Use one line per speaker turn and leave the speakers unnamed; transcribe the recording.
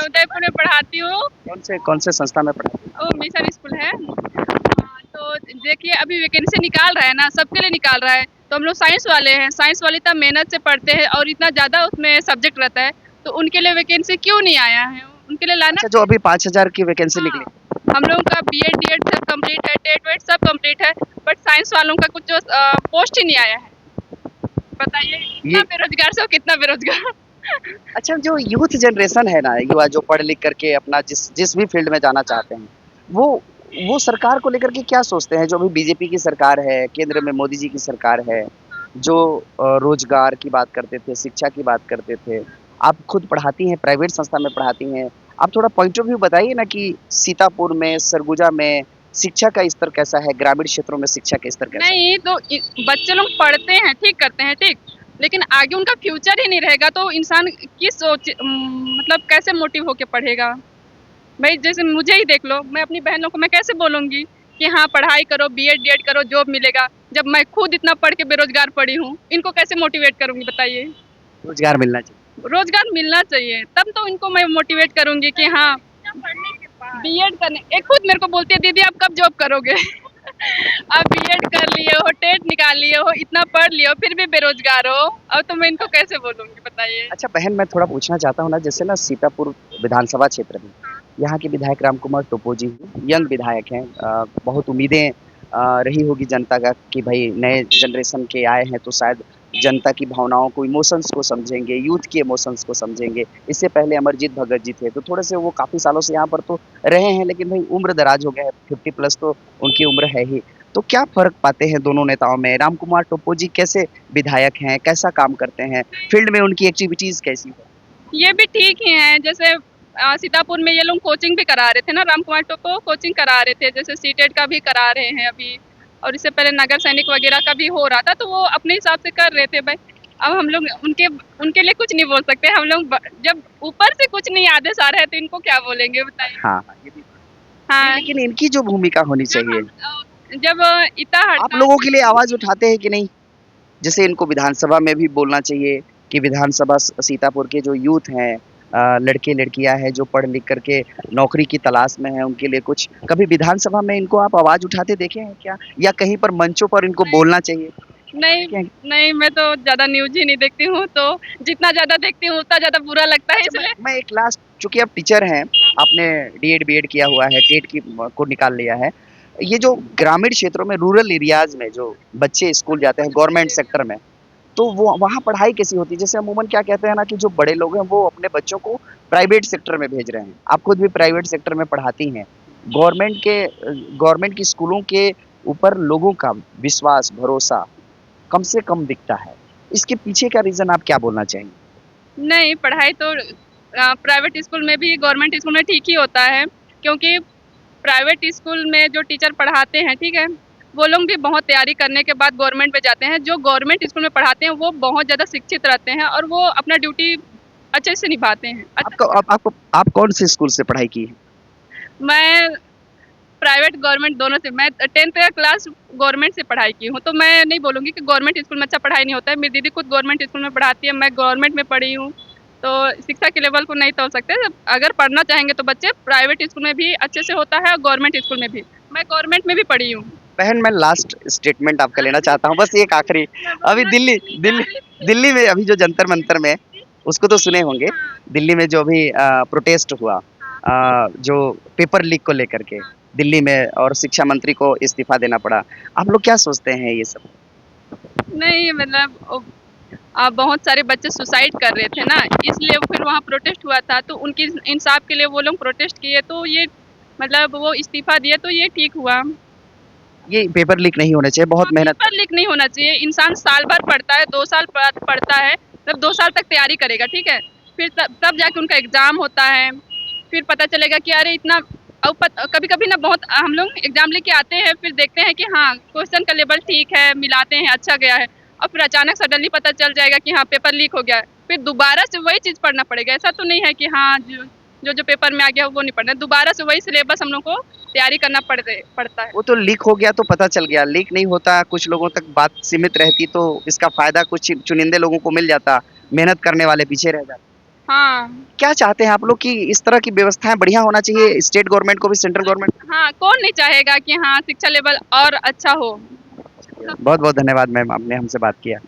उदयपुर में पढ़ाती हूँ।
कौन से संस्था में पढ़ाती हैं?
वो मिशन स्कूल है। तो देखिए अभी वैकेंसी निकाल रहा है ना, सबके लिए निकाल रहा है। तो हम लोग साइंस वाले हैं, साइंस वाले इतना मेहनत से पढ़ते हैं और इतना ज़्यादा उसमें सब्जेक्ट रहता है, तो उनके लिए वैकेंसी क्यों नहीं आया है? उनके लिए लाना
अच्छा, जो अभी 5,000 की वैकेंसी
हाँ,
निकली।
हम लोगों का बीएड, डीएड सब कंप्लीट है, टेट वेट सब कंप्लीट है, बट साइंस वालों का कुछ पोस्ट ही नहीं आया है। बताइए कितना
ये
बेरोजगार से और कितना बेरोजगार।
अच्छा, जो यूथ जनरेशन है ना, युवा जो पढ़ लिख करके अपना जिस जिस भी फील्ड में जाना चाहते हैं, वो वो सरकार को लेकर के क्या सोचते हैं? जो अभी बीजेपी की सरकार है, केंद्र में मोदी जी की सरकार है, जो रोजगार की बात करते थे, शिक्षा की बात करते थे। आप खुद पढ़ाती हैं, प्राइवेट संस्था में पढ़ाती हैं। आप थोड़ा पॉइंट ऑफ व्यू बताइए ना कि सीतापुर में, सरगुजा में शिक्षा का स्तर कैसा है? ग्रामीण क्षेत्रों में शिक्षा का स्तर कैसा है?
नहीं तो बच्चे लोग पढ़ते हैं, ठीक करते हैं, ठीक, लेकिन आगे उनका फ्यूचर ही नहीं रहेगा तो इंसान किस सोच मतलब कैसे मोटिव होके पढ़ेगा? भाई जैसे मुझे ही देख लो, मैं अपनी बहनों को मैं कैसे बोलूंगी कि हाँ पढ़ाई करो, बीएड डीएड करो, जॉब मिलेगा, जब मैं खुद इतना पढ़ के बेरोजगार पड़ी हूँ। इनको कैसे मोटिवेट करूंगी बताइए?
रोजगार मिलना चाहिए।
रोजगार मिलना चाहिए तब तो इनको मैं मोटिवेट करूंगी कि हाँ बीएड करने। एक खुद मेरे को बोलती है दीदी आप कब जॉब करोगे? आप बीएड कर लिए हो, टेट निकाल लिए हो, इतना पढ़ लिए हो, फिर भी बेरोजगार हो। अब तो मैं इनको कैसे बोलूंगी बताइए?
अच्छा बहन, मैं थोड़ा पूछना चाहता हूँ ना, जैसे ना सीतापुर विधानसभा क्षेत्र में यहाँ के विधायक रामकुमार टोपो जी यंग विधायक हैं। बहुत उम्मीदें रही होगी जनता का कि भाई नए जनरेशन के आए हैं तो शायद जनता की भावनाओं को, इमोशंस को समझेंगे, यूथ के इमोशंस को समझेंगे। इससे पहले अमरजीत भगत जी थे, तो थोड़े से वो काफ़ी सालों से यहाँ पर तो रहे हैं, लेकिन भाई उम्र दराज हो गया है, 50+ तो उनकी उम्र है ही। तो क्या फ़र्क पाते हैं दोनों नेताओं में? रामकुमार टोपो जी कैसे विधायक हैं, कैसा काम करते हैं? फील्ड में उनकी एक्टिविटीज़ कैसी है?
ये भी ठीक ही है। जैसे सीतापुर में ये लोग कोचिंग भी करा रहे थे ना, रामकुमार टोपो कोचिंग करा रहे थे, जैसे सीटेट का भी करा रहे हैं अभी, और इससे पहले नगर सैनिक वगैरह का भी हो रहा था, तो वो अपने हिसाब से कर रहे थे भाई। अब हम लोग उनके उनके लिए कुछ नहीं बोल सकते हम लोग, जब ऊपर से कुछ नहीं आदेश आ रहा है तो इनको क्या बोलेंगे बताइए?
हाँ, हाँ, ये भी नहीं,
हाँ।
लेकिन इनकी जो भूमिका होनी चाहिए,
जब इतना
आप
हड़ताल।
लोगों के लिए आवाज़ उठाते हैं कि नहीं? जैसे इनको विधानसभा में भी बोलना चाहिए कि विधानसभा सीतापुर के जो यूथ हैं, लड़के लड़कियां हैं जो पढ़ लिख करके नौकरी की तलाश में हैं, उनके लिए कुछ कभी विधानसभा में इनको आप आवाज उठाते देखे हैं क्या, या कहीं पर मंचों पर इनको बोलना चाहिए? ऐसा
नहीं,
देखे हैं?
नहीं, मैं तो ज़्यादा न्यूज़ ही नहीं देखती हूँ, तो जितना ज़्यादा देखती हूँ उतना ज़्यादा बुरा लगता है
अच्छा,
इसलिए।
मैं एक लास्ट, चूंकि आप टीचर हैं, आपने डीएड बीएड किया हुआ है, टेट की को निकाल लिया है, ये जो ग्रामीण क्षेत्रों में, रूरल एरियाज में जो बच्चे स्कूल जाते हैं गवर्नमेंट सेक्टर में, तो वो वहाँ पढ़ाई कैसी होती है? जैसे अमूमन क्या कहते हैं ना कि जो बड़े लोग हैं वो अपने बच्चों को प्राइवेट सेक्टर में भेज रहे हैं। आप खुद भी प्राइवेट सेक्टर में पढ़ाती हैं। गवर्नमेंट की स्कूलों के ऊपर लोगों का विश्वास, भरोसा कम से कम दिखता है। इसके पीछे का रीज़न आप क्या बोलना चाहेंगे?
नहीं, पढ़ाई तो प्राइवेट स्कूल में भी गवर्नमेंट स्कूल में ठीक ही होता है, क्योंकि प्राइवेट स्कूल में जो टीचर पढ़ाते हैं, ठीक है, वो लोग भी बहुत तैयारी करने के बाद गवर्नमेंट में जाते हैं। जो गवर्नमेंट स्कूल में पढ़ाते हैं वो बहुत ज़्यादा शिक्षित रहते हैं और वो अपना ड्यूटी अच्छे से निभाते हैं।
आप कौन से स्कूल से पढ़ाई की है?
मैं प्राइवेट गवर्नमेंट दोनों से, मैं 10th का क्लास गवर्नमेंट से पढ़ाई की हूँ, तो मैं नहीं बोलूँगी कि गवर्नमेंट स्कूल में अच्छा पढ़ाई नहीं होता है। मेरी दीदी खुद गवर्नमेंट स्कूल में पढ़ाती है, मैं गवर्नमेंट में पढ़ी हूँ, तो शिक्षा के लेवल को नहीं तोल सकते। अगर पढ़ना चाहेंगे तो बच्चे प्राइवेट स्कूल में भी अच्छे से होता है और गवर्नमेंट स्कूल में भी। मैं गवर्नमेंट में भी पढ़ी हूँ।
बहन, मैं लास्ट स्टेटमेंट आपका लेना चाहता हूँ, बस एक आखिरी। अभी दिल्ली में अभी जो जंतर मंतर में, उसको तो सुने होंगे, दिल्ली में जो अभी प्रोटेस्ट हुआ, जो पेपर लीक को लेकर के दिल्ली में, और शिक्षा मंत्री को इस्तीफा देना पड़ा। आप लोग क्या सोचते हैं ये सब?
नहीं मतलब बहुत सारे बच्चे सुसाइड कर रहे थे ना, इसलिए फिर वहाँ प्रोटेस्ट हुआ था, तो उनकी इंसाफ के लिए वो लोग प्रोटेस्ट किए, तो ये मतलब वो इस्तीफा दिए तो ये ठीक हुआ।
ये पेपर लीक नहीं होने चाहिए, बहुत मेहनत।
पेपर लीक नहीं होना चाहिए। इंसान साल भर पढ़ता है, 2 साल पढ़ता है, तब 2 साल तक तैयारी करेगा, ठीक है? फिर तब जाके उनका एग्ज़ाम होता है, फिर पता चलेगा कि अरे इतना। और कभी-कभी ना बहुत हम लोग एग्ज़ाम लेके आते हैं, फिर देखते हैं कि हाँ, क्वेश्चन का लेवल ठीक है, मिलाते हैं, अच्छा गया है, और फिर अचानक सडनली पता चल जाएगा कि हाँ, पेपर लीक हो गया है। फिर दोबारा से वही चीज़ पढ़ना पड़ेगा। ऐसा तो नहीं है कि हाँ, जो पेपर में आ गया वो नहीं पढ़ना है। दोबारा से वही सिलेबस हम लोग को तैयारी करना पड़ता है।
वो तो लीक हो गया तो पता चल गया, लीक नहीं होता, कुछ लोगों तक बात सीमित रहती तो इसका फायदा कुछ चुनिंदे लोगों को मिल जाता, मेहनत करने वाले पीछे रह जाते।
हाँ
क्या चाहते हैं आप लोग कि इस तरह की व्यवस्थाएं बढ़िया होना चाहिए, स्टेट गवर्नमेंट को भी, सेंट्रल गवर्नमेंट?
हाँ, कौन नहीं चाहेगा कि हाँ शिक्षा लेवल और अच्छा हो।
बहुत बहुत धन्यवाद मैम, आपने हमसे बात किया।